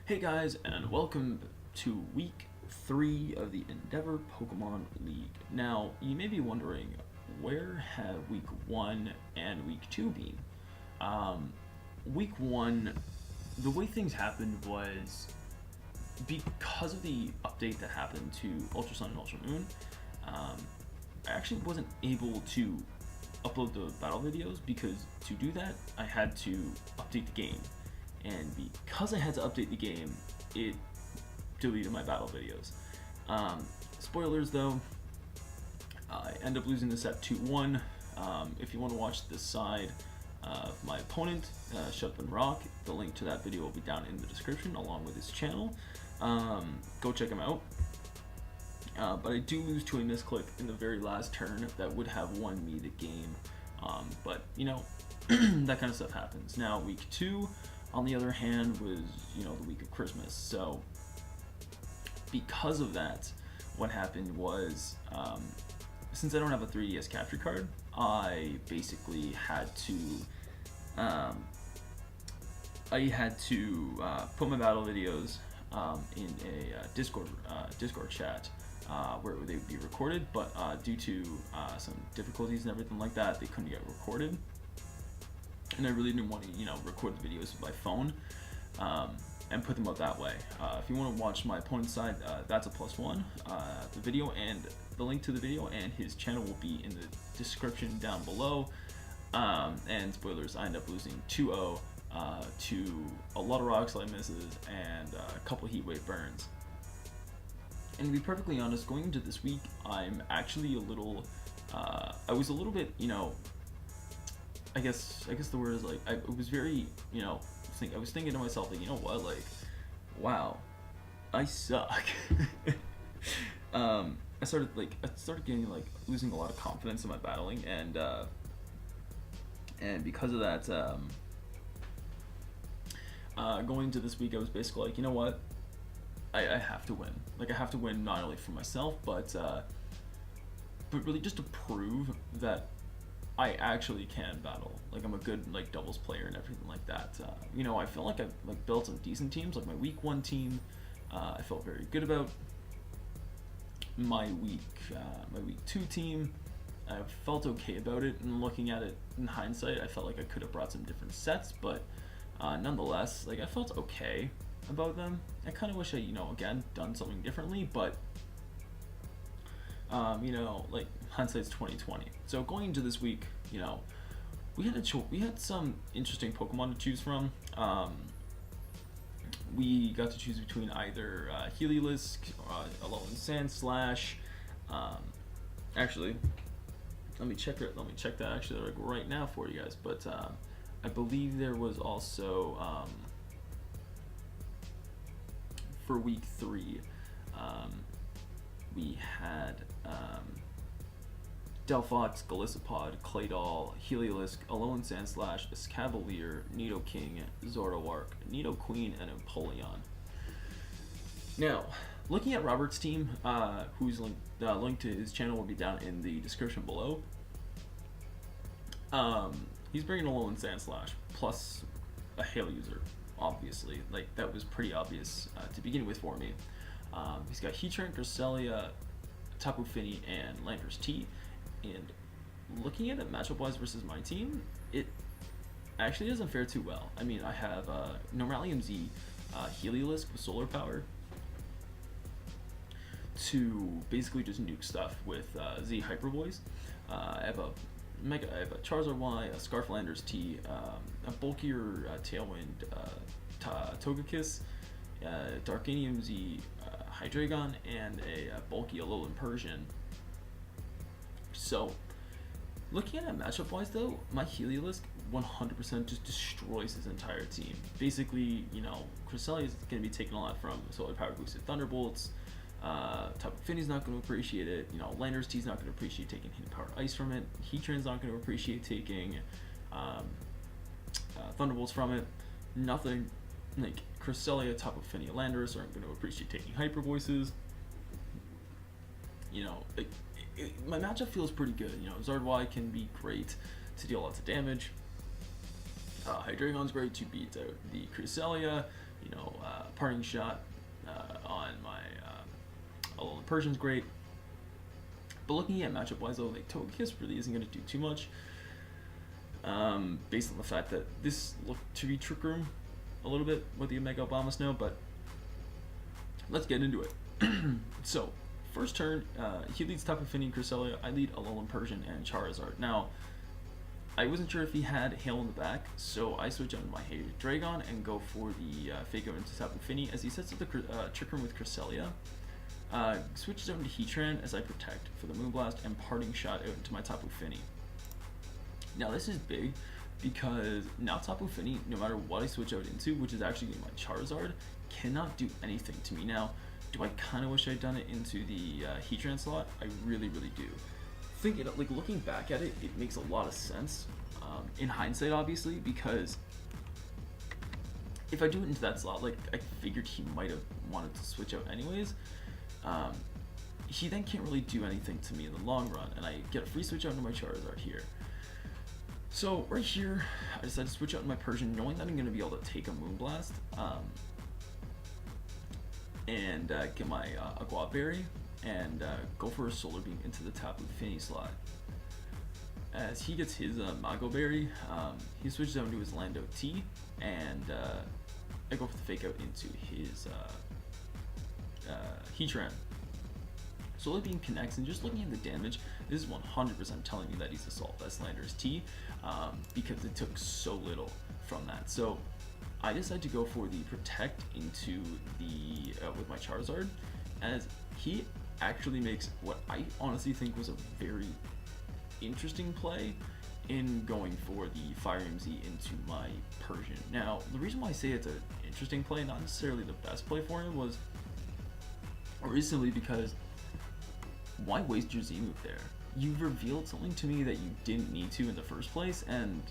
Hey guys, and welcome to week 3 of the Endeavor Pokémon League. Now, you may be wondering, where have week 1 and week 2 been? Week 1, the way things happened was because of the update that happened to Ultra Sun and Ultra Moon, I actually wasn't able to upload the battle videos because to do that, I had to update the game. And because I had to update the game, it deleted my battle videos. Spoilers though, I end up losing the set 2-1. If you want to watch this side of my opponent, SHUTUPNROCK, the link to that video will be down in the description along with his channel. Go check him out. But I do lose to a misclick in the very last turn that would have won me the game. But you know, that kind of stuff happens. Now week 2, on the other hand, was, you know, the week of Christmas. So because of that, what happened was, since I don't have a 3DS capture card, I basically had to put my battle videos in a Discord chat where they would be recorded, but due to some difficulties and everything like that, they couldn't get recorded. And I really didn't want to, you know, record the videos with my phone and put them out that way. If you want to watch my opponent's side, THATSAplusONE, the video and the link to the video and his channel will be in the description down below. And spoilers, I end up losing 2-0 to a lot of rock slide misses and a couple heat wave burns. And to be perfectly honest, going into this week, I'm actually a little, I was a little bit, you know, I guess the word is like, I was very, you know, I was thinking to myself, like, you know what, like, wow, I suck. I started getting, like, losing a lot of confidence in my battling, and because of that, going into this week, I was basically like, you know what, I have to win. Like, I have to win not only for myself, but really just to prove that I actually can battle. Like, I'm a good, like, doubles player and everything like that. You know, I feel like I've, like, built some decent teams. Like, my week 1 team, I felt very good about. My week 2 team, I felt okay about it. And looking at it in hindsight, I felt like I could have brought some different sets, but nonetheless, like, I felt okay about them. I kind of wish I, you know, again, done something differently, but you know, like, hindsight's 20/20. So going into this week, you know, we had some interesting Pokemon to choose from. We got to choose between either Heliolisk, Alolan Sandslash. Actually, let me check that actually, like, right now for you guys. But I believe there was also for week 3. We had Delphox, Golisopod, Claydol, Heliolisk, Alolan Sandslash, Escavalier, Nidoking, Zoroark, Nidoqueen, and Empoleon. Now, looking at Robert's team, whose link to his channel will be down in the description below, he's bringing Alolan Sandslash, plus a Hail user, obviously. Like, that was pretty obvious to begin with for me. He's got Heatran, Cresselia, Tapu Fini, and Landorus T. And looking at it matchup-wise versus my team, it actually doesn't fare too well. I mean, I have Normalium Z, Heliolisk with Solar Power to basically just nuke stuff with Z Hyper Voice. I have a Charizard Y, a Scarflanders T, a bulkier Tailwind Togekiss, Darkanium Z Hydreigon, and a bulky Alolan Persian. So, looking at it matchup-wise though, my Heliolisk 100% just destroys his entire team. Basically, you know, Cresselia is going to be taking a lot from Solar Power Boosted Thunderbolts. Tapu Fini's not going to appreciate it. You know, Landorus T's not going to appreciate taking Hidden Power Ice from it. Heatran's not going to appreciate taking Thunderbolts from it. Nothing like Cresselia, Tapu Fini, Landorus aren't going to appreciate taking Hyper Voices. You know, my matchup feels pretty good. You know, Zardwai can be great to deal lots of damage. Hydreigon's great to beat the Cresselia. You know, Parting Shot on my Alolan Persian's great. But looking at matchup wise though, like Togekiss really isn't going to do too much. Based on the fact that this looked to be Trick Room a little bit with the Omega Obama Snow, but let's get into it. So, first turn, he leads Tapu Fini and Cresselia. I lead Alolan Persian and Charizard. Now, I wasn't sure if he had Hail in the back, so I switch out my Hydreigon and go for the Fake Out into Tapu Fini as he sets up the Trick Room with Cresselia. Switches out into Heatran as I protect for the Moonblast and Parting Shot out into my Tapu Fini. Now this is big because now Tapu Fini, no matter what I switch out into, which is actually my Charizard, cannot do anything to me. Now, do I kind of wish I'd done it into the Heatran slot? I really, really do. Thinking, like looking back at it, it makes a lot of sense. In hindsight, obviously, because if I do it into that slot, like I figured he might have wanted to switch out anyways. He then can't really do anything to me in the long run, and I get a free switch out into my Charizard here. So right here, I decided to switch out my Persian, knowing that I'm going to be able to take a Moonblast, and get my Agua Berry, and go for a Solar Beam into the Tapu Fini slot. As he gets his Mago Berry, he switches out into his Lando T, and I go for the Fake Out into his Heatran. Solar Beam connects, and just looking at the damage, this is 100% telling me that he's Assault Vest Lander's T, because it took so little from that. So I decided to go for the Protect into the with my Charizard, as he actually makes what I honestly think was a very interesting play in going for the Fire MZ into my Persian. Now, the reason why I say it's an interesting play, not necessarily the best play for him, was recently because why waste your Z move there? You've revealed something to me that you didn't need to in the first place, and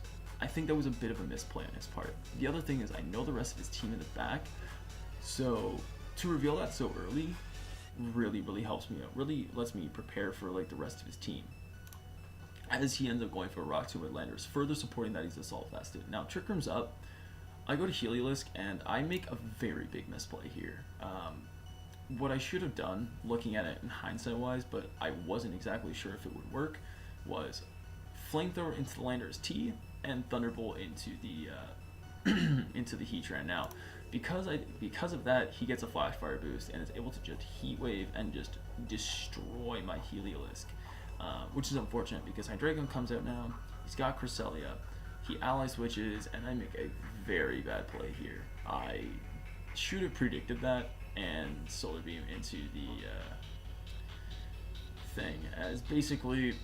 I think that was a bit of a misplay on his part. The other thing is I know the rest of his team in the back, so to reveal that so early really, really helps me out. Really lets me prepare for like the rest of his team. As he ends up going for a Rock Tomb with Landers, further supporting that he's Assault Vested. Now Trick Room's up, I go to Heliolisk, and I make a very big misplay here. What I should have done, looking at it in hindsight wise, but I wasn't exactly sure if it would work, was Flamethrower into the Landers T and Thunderbolt into the into the Heatran. Now, because of that, he gets a Flash Fire boost and is able to just Heat Wave and just destroy my Heliolisk, which is unfortunate because Hydreigon comes out now. He's got Cresselia, he ally switches, and I make a very bad play here. I should have predicted that and Solar Beam into the thing, as basically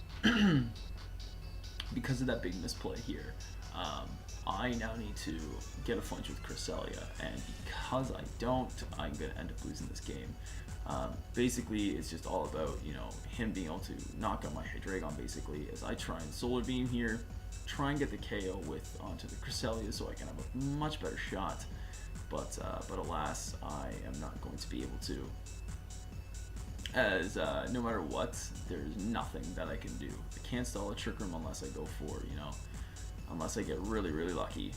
because of that big misplay here, I now need to get a flinch with Cresselia, and because I don't, I'm going to end up losing this game. Basically, it's just all about, you know, him being able to knock out my Hydreigon, basically, as I try and Solar Beam here, try and get the KO with onto the Cresselia so I can have a much better shot. But alas, I am not going to be able to, as no matter what, there's nothing that I can do. I can't stall a Trick Room unless I go for, you know, unless I get really, really lucky.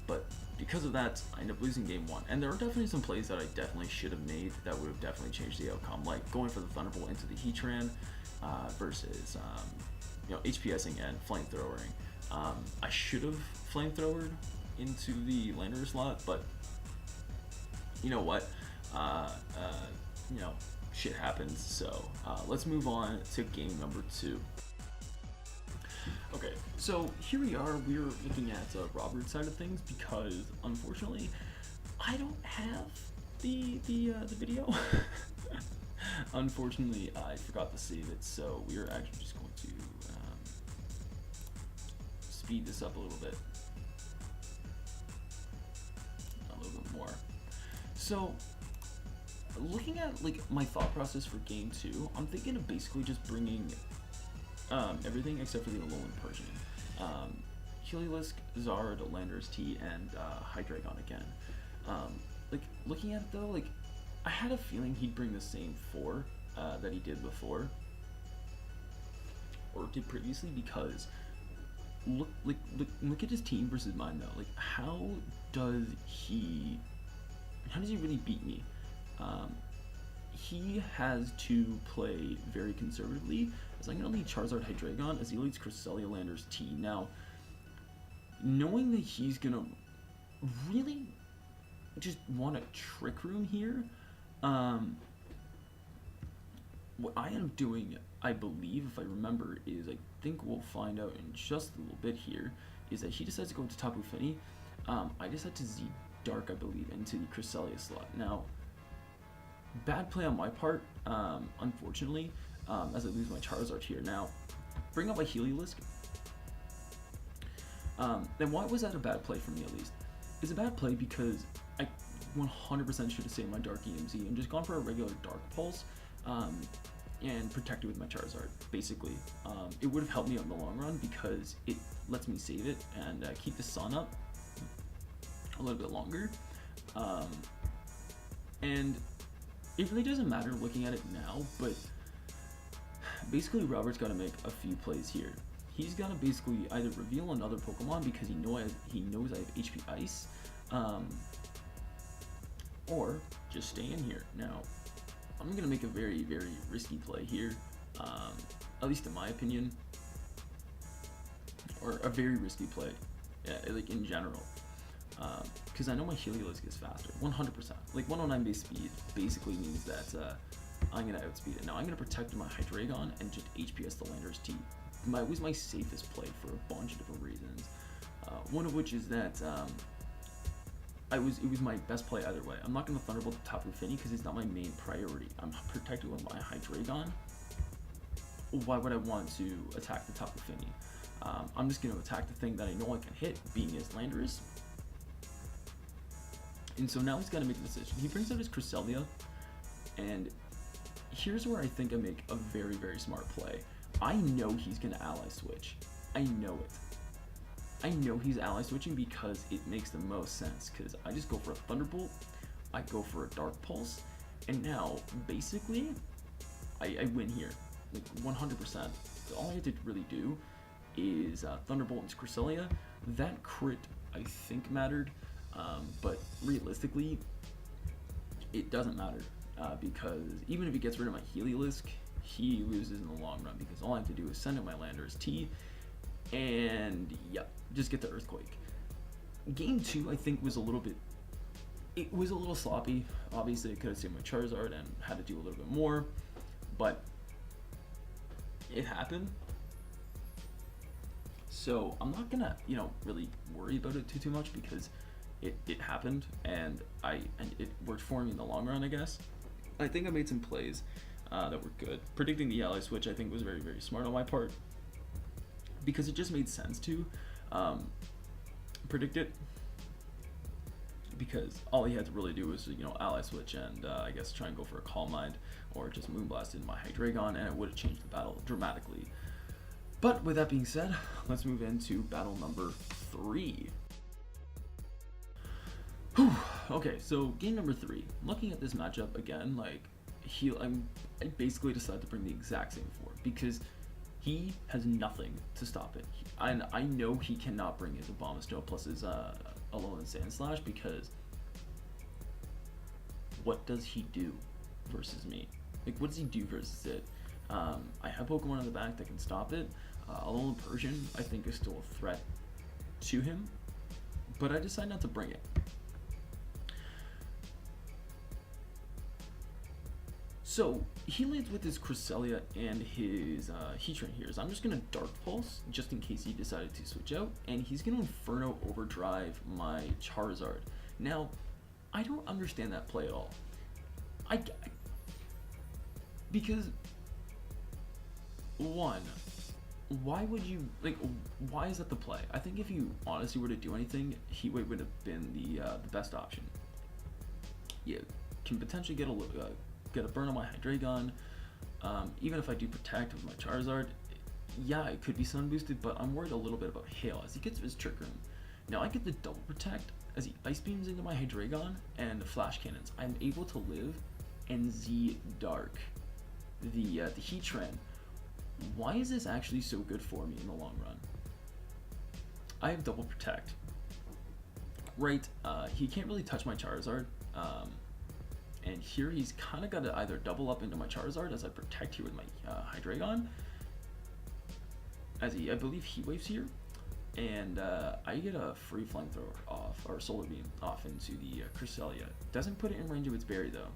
But because of that, I end up losing game one. And there are definitely some plays that I definitely should have made that would have definitely changed the outcome, like going for the Thunderbolt into the Heatran versus, you know, HPSing and Flamethrowering. I should have Flamethrowered into the Lander slot, but you know what, you know, shit happens, so let's move on to game number 2. Okay, so here we are, we're looking at Robert's side of things, because unfortunately, I don't have the video. Unfortunately, I forgot to save it, so we are actually just going to speed this up a little bit. A little bit more. So, looking at like my thought process for game 2, I'm thinking of basically just bringing everything except for the Alolan Persian. Heliolisk, Zard, Landers T, and Hydreigon again. Like looking at it though, like I had a feeling he'd bring the same 4 that he did before, or did previously, because look at his team versus mine though. Like, how does he how does he really beat me? He has to play very conservatively, as I'm going to lead Charizard Hydreigon as he leads Cresselia Landorus T. Now, knowing that he's going to really just want a Trick Room here, what I am doing, I believe, if I remember, is I think we'll find out in just a little bit here, is that he decides to go to Tapu Fini. I decide to Z Dark, I believe, into the Cresselia slot. Now, bad play on my part, unfortunately, as I lose my Charizard here. Now, bring up my Heliolisk. Then why was that a bad play for me, at least? It's a bad play because I 100% should have saved my Dark EMZ and just gone for a regular Dark Pulse and protected with my Charizard, basically. It would have helped me out in the long run because it lets me save it and keep the sun up a little bit longer. And it really doesn't matter looking at it now, but basically Robert's got to make a few plays here. He's got to basically either reveal another Pokemon because he knows I have HP Ice, or just stay in here. Now, I'm going to make a very, very risky play here, at least in my opinion, or a very risky play, like in general. Because I know my Heliolisk is faster, 100%. Like 109 base speed basically means that I'm going to outspeed it. Now I'm going to protect my Hydreigon and just HPS the Landorus T. It was my safest play for a bunch of different reasons. One of which is that it was my best play either way. I'm not going to Thunderbolt the Tapu Fini because it's not my main priority. I'm protected with my Hydreigon. Why would I want to attack the Tapu Fini? I'm just going to attack the thing that I know I can hit, being his Landorus. And so now he's got to make a decision. He brings out his Cresselia, and here's where I think I make a very, very smart play. I know he's going to ally switch. I know it. I know he's ally switching because it makes the most sense, because I just go for a Thunderbolt, I go for a Dark Pulse, and now, basically, I win here, like 100%. All I have to really do is Thunderbolt into Cresselia. That crit, I think, mattered. But realistically, it doesn't matter because even if he gets rid of my Heliolisk, he loses in the long run because all I have to do is send out my Landorus T and yeah, just get the Earthquake. Game 2, I think, was a little sloppy. Obviously, I could have saved my Charizard and had to do a little bit more, but it happened. So I'm not gonna, really worry about it too much because it happened, and it worked for me in the long run, I guess. I think I made some plays that were good. Predicting the ally switch, I think, was very, very smart on my part because it just made sense to predict it, because all he had to really do was, ally switch and I guess try and go for a Calm Mind or just Moonblast into my Hydreigon, and it would have changed the battle dramatically. But with that being said, let's move into battle number 3. Whew. Okay, so game number 3. Looking at this matchup again, I basically decided to bring the exact same forward because he has nothing to stop it. I know he cannot bring his Abomasnow plus his Alolan Sandslash, because what does he do versus me? Like, what does he do versus it? I have Pokemon in the back that can stop it. Alolan Persian, I think, is still a threat to him, but I decided not to bring it. So he leads with his Cresselia and his Heatran here. So I'm just going to Dark Pulse just in case he decided to switch out, and he's going to Inferno Overdrive my Charizard. Now, I don't understand that play at all. Because, one, why would you, why is that the play? I think if you honestly were to do anything, Heatwave would have been the best option. You can potentially get a burn on my Hydreigon. Even if I do protect with my Charizard, yeah, it could be Sun Boosted, but I'm worried a little bit about Hail as he gets his Trick Room. Now I get the double protect as he Ice Beams into my Hydreigon and Flash Cannons. I'm able to live and Z Dark the Heatran. Why is this actually so good for me in the long run? I have double protect. Right, he can't really touch my Charizard And here he's kind of got to either double up into my Charizard as I protect here with my Hydreigon, as I believe Heat Waves here, and I get a free Flamethrower off, or Solar Beam off into the Cresselia. Doesn't put it in range of its berry though.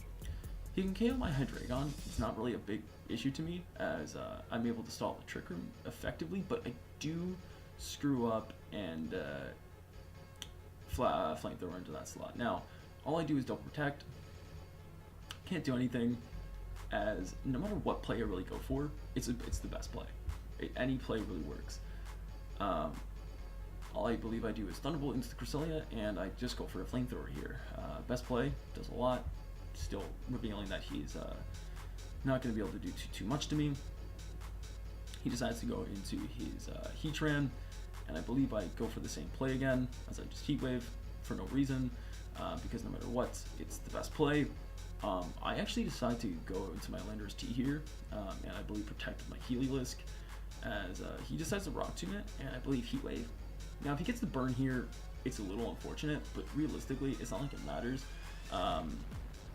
He can KO my Hydreigon. It's not really a big issue to me, as I'm able to stall the Trick Room effectively, but I do screw up and Flamethrower into that slot. Now, all I do is double protect. Can't do anything, as no matter what play I really go for, it's the best play. Any play really works. All I believe I do is Thunderbolt into the Cresselia, and I just go for a Flamethrower here. Best play, does a lot. Still revealing that he's not going to be able to do too much to me. He decides to go into his Heatran, and I believe I go for the same play again, as I just Heat Wave for no reason, because no matter what, it's the best play. I actually decide to go into my Landorus T here, and I believe protect my Heliolisk, as he decides to Rock Tomb it, and I believe Heat Wave. Now if he gets the burn here, it's a little unfortunate, but realistically, it's not like it matters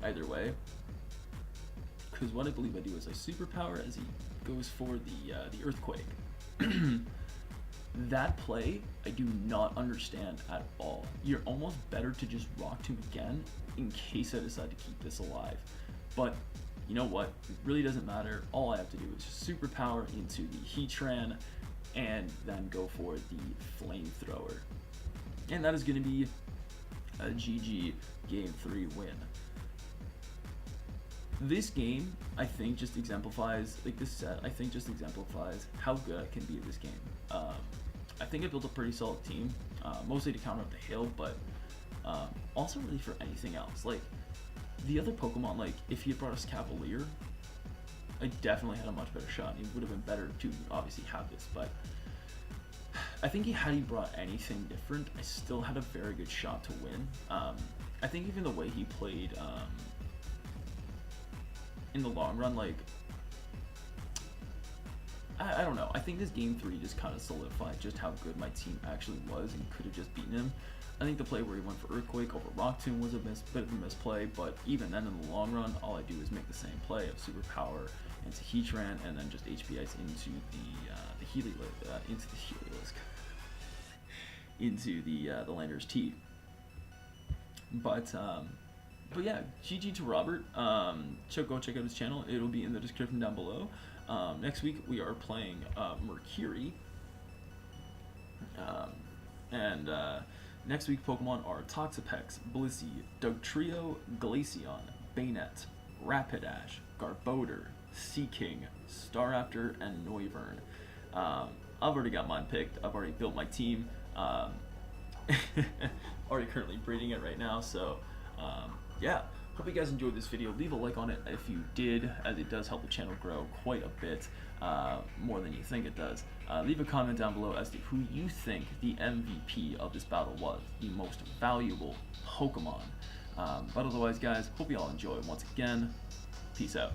either way, because what I believe I do is I Superpower as he goes for the Earthquake. That play, I do not understand at all. You're almost better to just Rock Tomb again in case I decide to keep this alive. But you know what? It really doesn't matter. All I have to do is just Superpower into the Heatran and then go for the Flamethrower. And that is going to be a GG Game 3 win. This game, I think, just exemplifies, like this set, I think just exemplifies how good I can be at this game. I think I built a pretty solid team, mostly to counter up the Hail, but also really for anything else. Like, the other Pokemon, like, if he had brought us Cavalier, I definitely had a much better shot. It would have been better to obviously have this, but I think had he brought anything different, I still had a very good shot to win. I think even the way he played in the long run, like, I don't know. I think this Game 3 just kind of solidified just how good my team actually was and could have just beaten him. I think the play where he went for Earthquake over Rock Tomb was a bit of a misplay, but even then in the long run, all I do is make the same play of Superpower into Heatran and then just HP Ice into the Heliolisk, into the Landorus T. But yeah, GG to Robert. Go check out his channel. It'll be in the description down below. Next week we are playing Murkiri. Next week Pokemon are Toxapex, Blissey, Dugtrio, Glaceon, Banette, Rapidash, Garbodor, Seaking, Staraptor, and Noivern. I've already got mine picked. I've already built my team. Already currently breeding it right now, so yeah. Hope you guys enjoyed this video. Leave a like on it if you did, as it does help the channel grow quite a bit, more than you think it does. Leave a comment down below as to who you think the MVP of this battle was, the most valuable Pokemon. But otherwise, guys, hope you all enjoy. Once again, peace out.